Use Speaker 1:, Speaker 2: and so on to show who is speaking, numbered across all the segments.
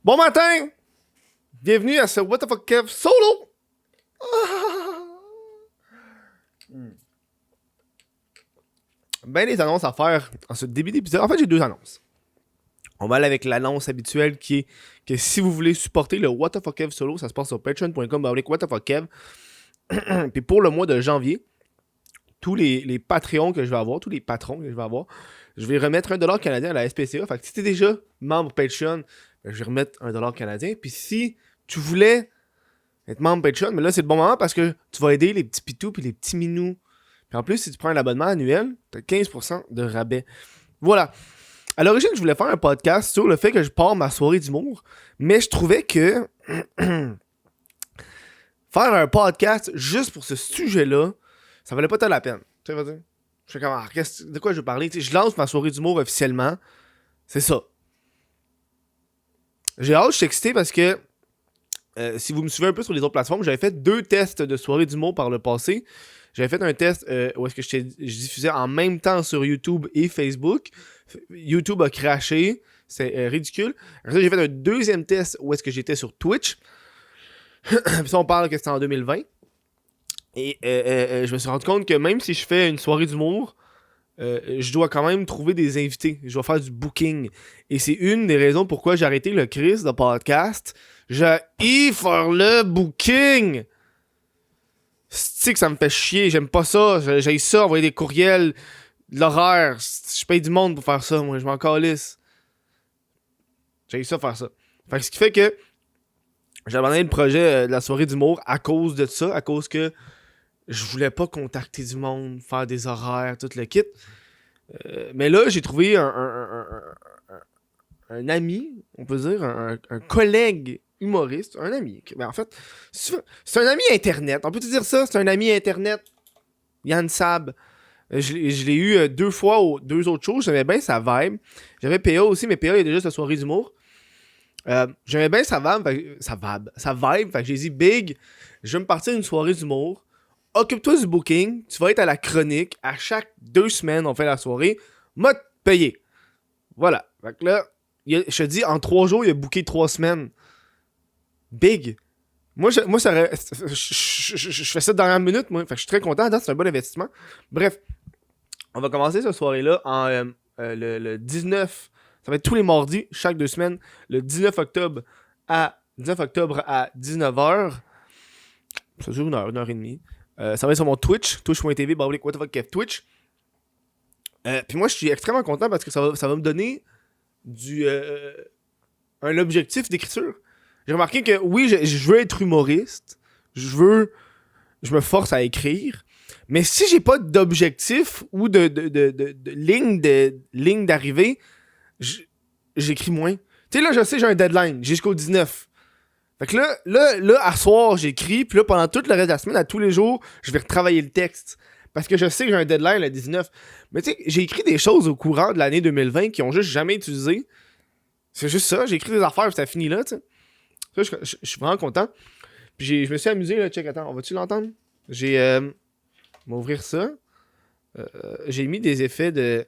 Speaker 1: Bon matin! Bienvenue à ce What the fuck Kev solo! Ben des annonces à faire en ce début d'épisode. En fait, j'ai deux annonces. On va aller avec l'annonce habituelle qui est que si vous voulez supporter le What the fuck Kev solo, ça se passe sur patreon.com What the fuck Kev. Puis pour le mois de janvier, tous les Patreons que je vais avoir, tous les patrons que je vais avoir, je vais remettre $1 canadien à la SPCA. Fait que si t'es déjà membre Patreon, ben, je vais remettre $1 canadien. Puis si tu voulais être membre Patreon, mais là c'est le bon moment parce que tu vas aider les petits pitous puis les petits minous. Puis en plus, si tu prends un abonnement annuel, t'as 15% de rabais. Voilà. À l'origine, je voulais faire un podcast sur le fait que je pars ma soirée d'humour, mais je trouvais que faire un podcast juste pour ce sujet-là, ça valait pas tant la peine. Tu sais, vas-y. Je fais comme, de quoi je veux parler? T'sais, je lance ma soirée d'humour officiellement. C'est ça. J'ai hâte, je suis excité parce que si vous me suivez un peu sur les autres plateformes, j'avais fait 2 tests de soirée d'humour par le passé. J'avais fait un test où est-ce que je diffusais en même temps sur YouTube et Facebook. YouTube a crashé. C'est ridicule. Après ça, j'ai fait un deuxième test où est-ce que j'étais sur Twitch. Puis ça, on parle que c'était en 2020. Et je me suis rendu compte que même si je fais une soirée d'humour, je dois quand même trouver des invités. Je dois faire du booking. Et c'est une des raisons pourquoi j'ai arrêté le Chris de podcast. J'ai faire le booking. C'est que ça me fait chier. J'aime pas ça. J'ai ça, envoyer des courriels, de l'horaire. Je paye du monde pour faire ça, moi. Je m'en calisse. J'ai ça faire ça. Fait que ce qui fait que j'ai abandonné le projet de la soirée d'humour à cause de ça. À cause que je voulais pas contacter du monde, faire des horaires, tout le kit. Mais là, j'ai trouvé un ami, on peut dire, un collègue humoriste, un ami. Ben en fait, c'est un ami internet. On peut te dire ça, c'est un ami internet. Yann Sab. Je l'ai eu 2 fois aux 2 autres shows. J'aimais bien sa vibe. J'avais PA aussi, mais PA, il y a déjà sa soirée d'humour. J'aimais bien sa vibe. Sa vibe. Fait que j'ai dit, Big, je vais me partir une soirée d'humour. Occupe-toi du booking. Tu vas être à la chronique. À chaque 2 semaines, on fait la soirée. M'a payé. Voilà. Fait que là, je te dis, en 3 jours, il a booké 3 semaines. Big. Moi, ça je fais ça de dernière minute, moi. Fait que je suis très content. C'est un bon investissement. Bref, on va commencer cette soirée-là en le 19. Ça va être tous les mardis, chaque 2 semaines. Le 19 octobre à 19h. Ça dure 1 heure et demie. Ça va être sur mon Twitch, twitch.tv, what the fuck Kev Twitch. Puis moi, je suis extrêmement content parce que ça va me donner un objectif d'écriture. J'ai remarqué que oui, je veux être humoriste. Je me force à écrire. Mais si j'ai pas d'objectif ou de ligne d'arrivée, j'écris moins. Tu sais, là, je sais, j'ai un deadline jusqu'au 19. Fait que là, à soir, j'écris. Puis là, pendant tout le reste de la semaine, à tous les jours, je vais retravailler le texte. Parce que je sais que j'ai un deadline le 19. Mais tu sais, j'ai écrit des choses au courant de l'année 2020 qui ont juste jamais utilisé. C'est juste ça. J'ai écrit des affaires et ça finit là, tu sais. Ça, je suis vraiment content. Puis je me suis amusé, là. Check, attends, on va-tu l'entendre? J'ai. On va ouvrir ça. J'ai mis des effets de.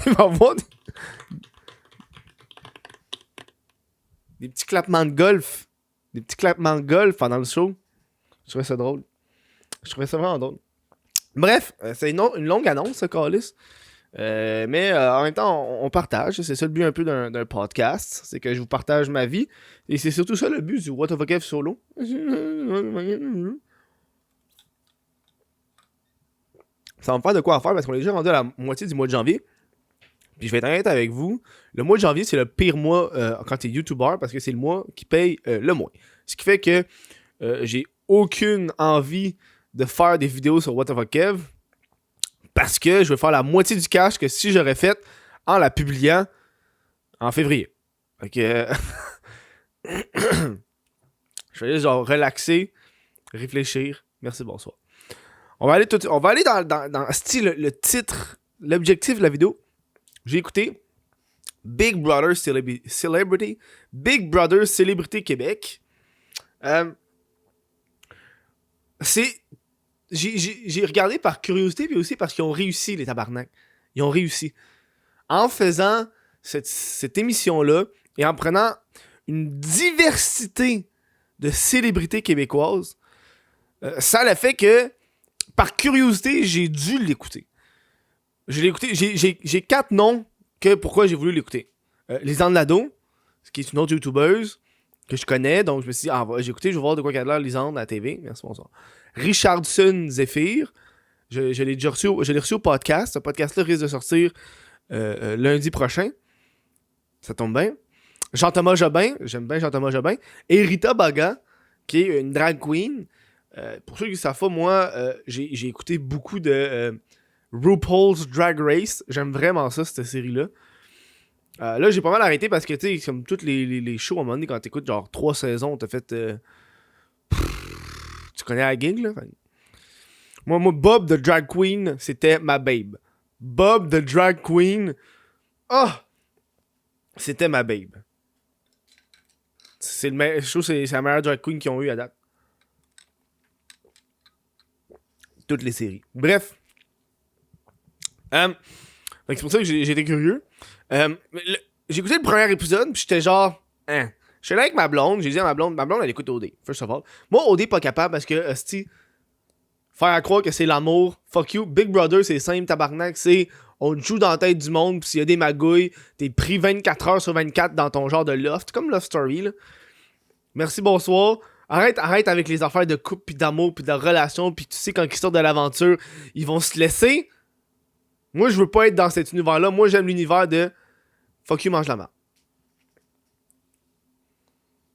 Speaker 1: Il va y avoir des petits clappements de golf. Des petits clappements de golf pendant le show. Je trouvais ça drôle. Je trouvais ça vraiment drôle. Bref, c'est une longue annonce, ce calice. Mais en même temps, on partage. C'est ça le but un peu d'un podcast. C'est que je vous partage ma vie. Et c'est surtout ça le but du What the fuck Kev solo. Ça va me faire de quoi à faire parce qu'on est déjà rendu à la moitié du mois de janvier. Puis je vais être honnête avec vous. Le mois de janvier, c'est le pire mois quand t'es YouTuber parce que c'est le mois qui paye le moins. Ce qui fait que j'ai aucune envie de faire des vidéos sur What the fuck Kev. Parce que je vais faire la moitié du cash que si j'aurais fait en la publiant en février. Fait que je vais juste genre relaxer, réfléchir. Merci, bonsoir. On va aller dans style le titre, l'objectif de la vidéo. J'ai écouté Big Brother Celebrity, Big Brother Célébrité Québec. J'ai regardé par curiosité, puis aussi parce qu'ils ont réussi, les tabarnak. Ils ont réussi. En faisant cette émission-là et en prenant une diversité de célébrités québécoises, ça a fait que, par curiosité, j'ai dû l'écouter. Je l'ai écouté. J'ai 4 noms que pourquoi j'ai voulu l'écouter. Lisanne Nadeau, qui est une autre youtubeuse que je connais, donc je me suis dit, j'ai écouté, je vais voir de quoi qu'elle a l'air Lisanne à la TV. Merci, bonsoir. Richardson Zephyr, je l'ai reçu au podcast. Ce podcast-là risque de sortir lundi prochain. Ça tombe bien. Jean-Thomas Jobin, j'aime bien Jean-Thomas Jobin. Et Rita Baga, qui est une drag queen. Pour ceux qui ne savent pas, moi, j'ai écouté beaucoup de RuPaul's Drag Race. J'aime vraiment ça, cette série-là. Là, j'ai pas mal arrêté parce que, tu sais, comme tous les shows, à un moment donné, quand t'écoutes genre 3 saisons, t'as fait... tu connais la gig, là? Moi, Bob the Drag Queen, c'était ma babe. Bob the Drag Queen, c'était ma babe. Je trouve que c'est la meilleure drag queen qu'ils ont eu à date. Toutes les séries. Bref. C'est pour ça que j'ai été curieux. J'ai écouté le premier épisode, puis j'étais genre... J'étais là avec ma blonde, j'ai dit à ma blonde elle écoute OD, first of all. Moi, OD pas capable parce que, faire croire que c'est l'amour, fuck you. Big Brother, c'est simple, tabarnak, c'est... On te joue dans la tête du monde, pis s'il y a des magouilles, t'es pris 24 heures sur 24 dans ton genre de loft, comme Love Story, là. Merci, bonsoir. Arrête avec les affaires de couple, pis d'amour, pis de relation, pis tu sais, quand ils sortent de l'aventure, ils vont se laisser. Moi, je veux pas être dans cet univers-là. Moi, j'aime l'univers de fuck you, mange la main.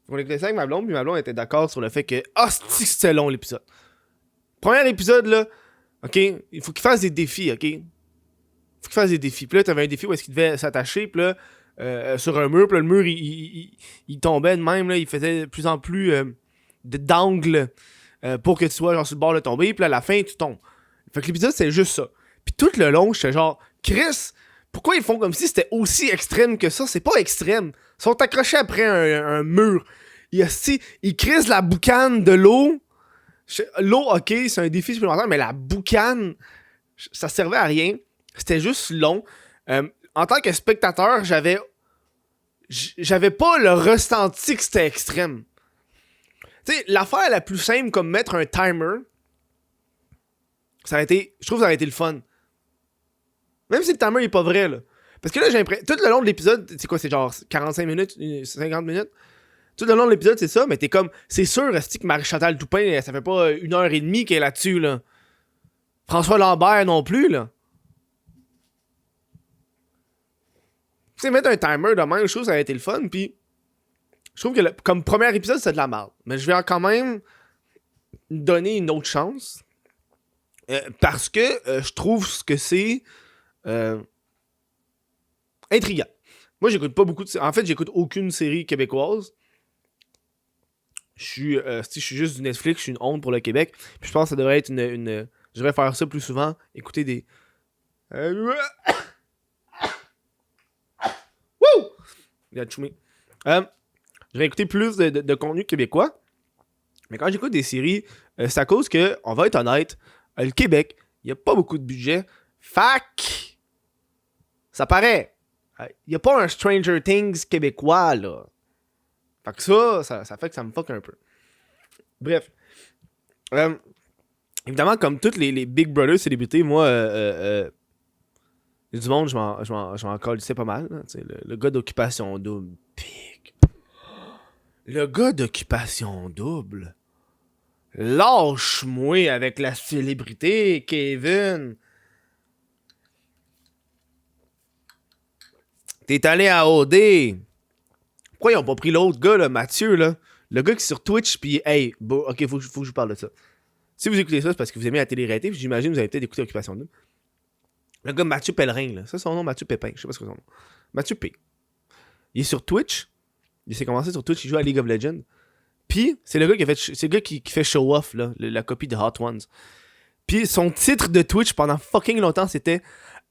Speaker 1: On écoutait ça avec ma blonde, puis ma blonde était d'accord sur le fait que c'était long, l'épisode. Premier épisode, là, ok, il faut qu'il fasse des défis, ok? Faut qu'il fasse des défis. Puis là, t'avais un défi où est-ce qu'il devait s'attacher, puis là, sur un mur, puis là, le mur, il tombait de même, là, il faisait de plus en plus d'angles pour que tu sois genre sur le bord de tomber, puis là, à la fin, tu tombes. Fait que l'épisode, c'est juste ça. Puis tout le long, j'étais genre, Chris, pourquoi ils font comme si c'était aussi extrême que ça? C'est pas extrême. Ils sont accrochés après un mur. Ils crissent la boucane de l'eau. L'eau, ok, c'est un défi supplémentaire, mais la boucane, ça servait à rien. C'était juste long. En tant que spectateur, j'avais pas le ressenti que c'était extrême. Tu sais, l'affaire la plus simple comme mettre un timer, je trouve que ça aurait été le fun. Même si le timer est pas vrai, là. Parce que là, j'ai l'impression, tout le long de l'épisode, c'est quoi, c'est genre 45 minutes, 50 minutes? Tout le long de l'épisode, c'est ça, mais t'es comme, c'est sûr, que Marie-Chantal Toupin, ça fait pas 1h30 qu'elle est là-dessus, là. François Lambert non plus, là. Tu sais, mettre un timer de même, je trouve que ça a été le fun, puis je trouve que comme premier épisode, c'est de la merde. Mais je vais quand même donner une autre chance, parce que je trouve que c'est intriguant. Moi, j'écoute pas beaucoup de... En fait, j'écoute aucune série québécoise. Je suis juste du Netflix, je suis une honte pour le Québec. Puis je pense que ça devrait être une... Je devrais faire ça plus souvent. Écouter des... Wouh! Il a chumé. Je devrais écouter plus de contenu québécois. Mais quand j'écoute des séries, c'est à cause que, on va être honnête, le Québec, il n'y a pas beaucoup de budget. Fac! Ça paraît. Il n'y a pas un Stranger Things québécois, là. Fait que ça fait que ça me fuck un peu. Bref. Évidemment, comme toutes les Big Brother célébrités, moi, du monde, je m'en calissais pas mal. Là, le gars d'Occupation Double. Big. Le gars d'Occupation Double. Lâche-moi avec la célébrité, Kevin. T'es allé à OD. Pourquoi ils ont pas pris l'autre gars, là, Mathieu, là? Le gars qui est sur Twitch, pis hey, ok, faut que je vous parle de ça. Si vous écoutez ça, c'est parce que vous aimez la télé-réalité, puis j'imagine que vous avez peut-être écouté Occupation Double. Le gars Mathieu Pellerin, là. Ça, c'est son nom, Mathieu Pépin. Je sais pas ce que c'est son nom. Mathieu P. Il est sur Twitch. Il s'est commencé sur Twitch, il joue à League of Legends. Puis, c'est le gars qui fait show off, là, la copie de Hot Ones. Puis, son titre de Twitch pendant fucking longtemps, c'était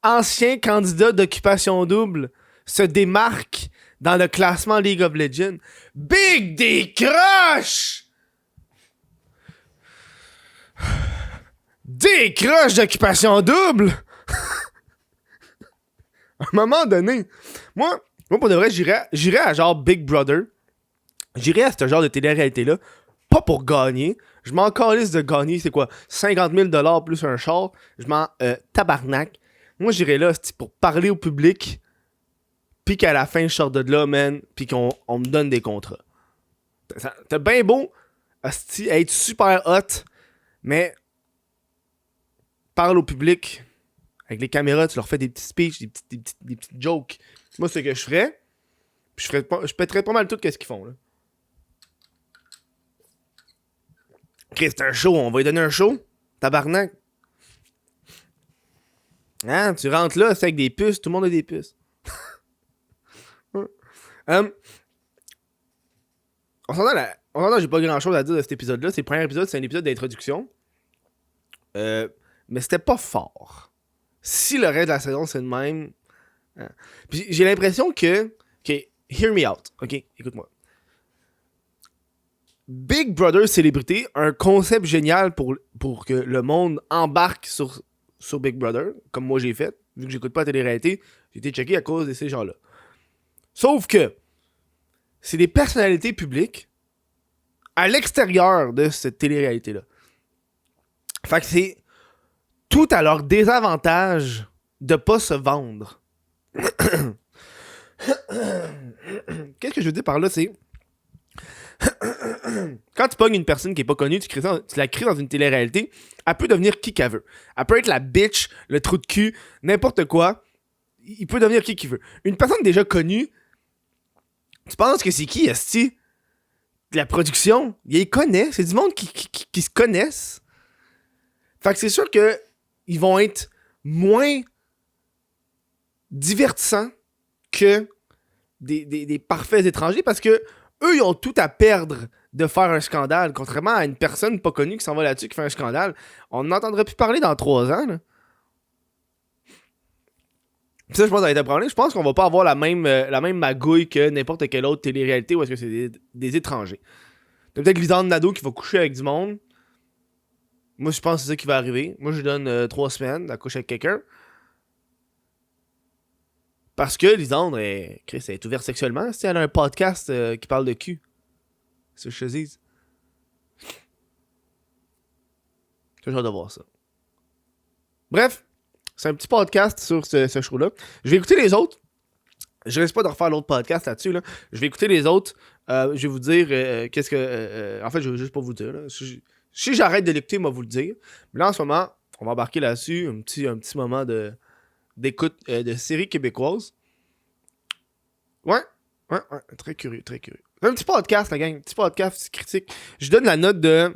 Speaker 1: Ancien candidat d'Occupation Double se démarque dans le classement League of Legends. Big décroche! Décroche d'Occupation Double! À un moment donné, moi pour de vrai, j'irais à genre Big Brother. J'irais à ce genre de télé-réalité-là. Pas pour gagner. Je m'en calisse de gagner, c'est quoi? 50 000$ plus un char. Je m'en tabarnak. Moi, j'irais là, c'est pour parler au public. Puis qu'à la fin, je sors de là, man. Puis qu'on me donne des contrats. T'as bien beau asti, être super hot, mais parle au public. Avec les caméras, tu leur fais des petits speeches, des petites jokes. Moi, c'est ce que je ferais. Puis je pèterais pas mal tout ce qu'ils font, là. Chris, c'est un show, on va lui donner un show. Tabarnak. Hein, tu rentres là, c'est avec des puces, tout le monde a des puces. On s'entend, j'ai pas grand chose à dire de cet épisode-là. C'est le premier épisode, c'est un épisode d'introduction. Mais c'était pas fort. Si le reste de la saison, c'est le même. Hein. Puis j'ai l'impression que. Ok, hear me out. Ok, écoute-moi. Big Brother Célébrité, un concept génial pour que le monde embarque sur Big Brother, comme moi j'ai fait. Vu que j'écoute pas la télé-réalité, j'ai été checké à cause de ces gens-là. Sauf que c'est des personnalités publiques à l'extérieur de cette télé-réalité-là. Fait que c'est tout à leur désavantage de pas se vendre. Qu'est-ce que je veux dire par là, c'est... Quand tu pognes une personne qui est pas connue, tu la crées dans une télé-réalité, elle peut devenir qui qu'elle veut. Elle peut être la bitch, le trou de cul, n'importe quoi. Il peut devenir qui qu'il veut. Une personne déjà connue, tu penses que c'est qui, esti? La production, il les connaît. C'est du monde qui se connaissent. Fait que c'est sûr que ils vont être moins divertissants que des parfaits étrangers parce que eux, ils ont tout à perdre de faire un scandale. Contrairement à une personne pas connue qui s'en va là-dessus qui fait un scandale, on n'entendrait plus parler dans 3 ans. Là. Puis ça, je pense que ça va être un problème. Je pense qu'on va pas avoir la même magouille que n'importe quelle autre télé-réalité où est-ce que c'est des étrangers. T'as peut-être Lisanne Nadeau qui va coucher avec du monde. Moi, je pense que c'est ça qui va arriver. Moi, je lui donne 3 semaines à coucher avec quelqu'un. Parce que Lisandre, Chris, elle est ouverte sexuellement. Si elle a un podcast qui parle de cul. C'est ce que je te dis. J'ai hâte de voir ça. Bref, c'est un petit podcast sur ce show-là. Je vais écouter les autres. Je risque pas de refaire l'autre podcast là-dessus. Là. Je vais écouter les autres. Je vais vous dire qu'est-ce que... en fait, je vais juste pas vous dire. Là. Si j'arrête de l'écouter, moi vous le dire. Mais là, en ce moment, on va embarquer là-dessus. Un petit moment d'écoute de séries québécoises. Ouais. Très curieux, très curieux. C'est un petit podcast, la gang. Un petit podcast, petit critique. Je donne la note de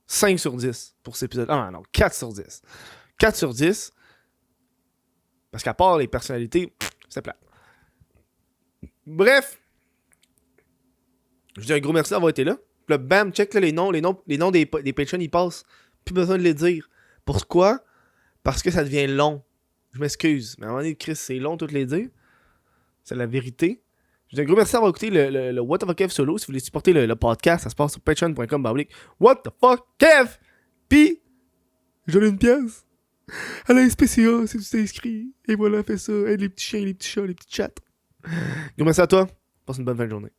Speaker 1: 5 sur 10 pour cet épisode. Ah non, 4 sur 10. 4 sur 10. Parce qu'à part les personnalités, c'est plat. Bref. Je dis un gros merci d'avoir été là. Puis là, bam, check là, les noms des patrons, ils passent. Plus besoin de les dire. Pourquoi? Parce que ça devient long. Je m'excuse. Mais à un moment donné, Chris, c'est long de toutes les dire. C'est la vérité. Je dis un gros merci d'avoir écouté le What the fuck Kev solo. Si vous voulez supporter le podcast, ça se passe sur patreon.com. What the fuck Kev? Pis, j'en ai une pièce. À la SPCA, si tu t'es inscrit. Et voilà, fais ça. Aide les petits chiens, les petits chats, les petits chats. Gros merci à toi. Passe une bonne fin de journée.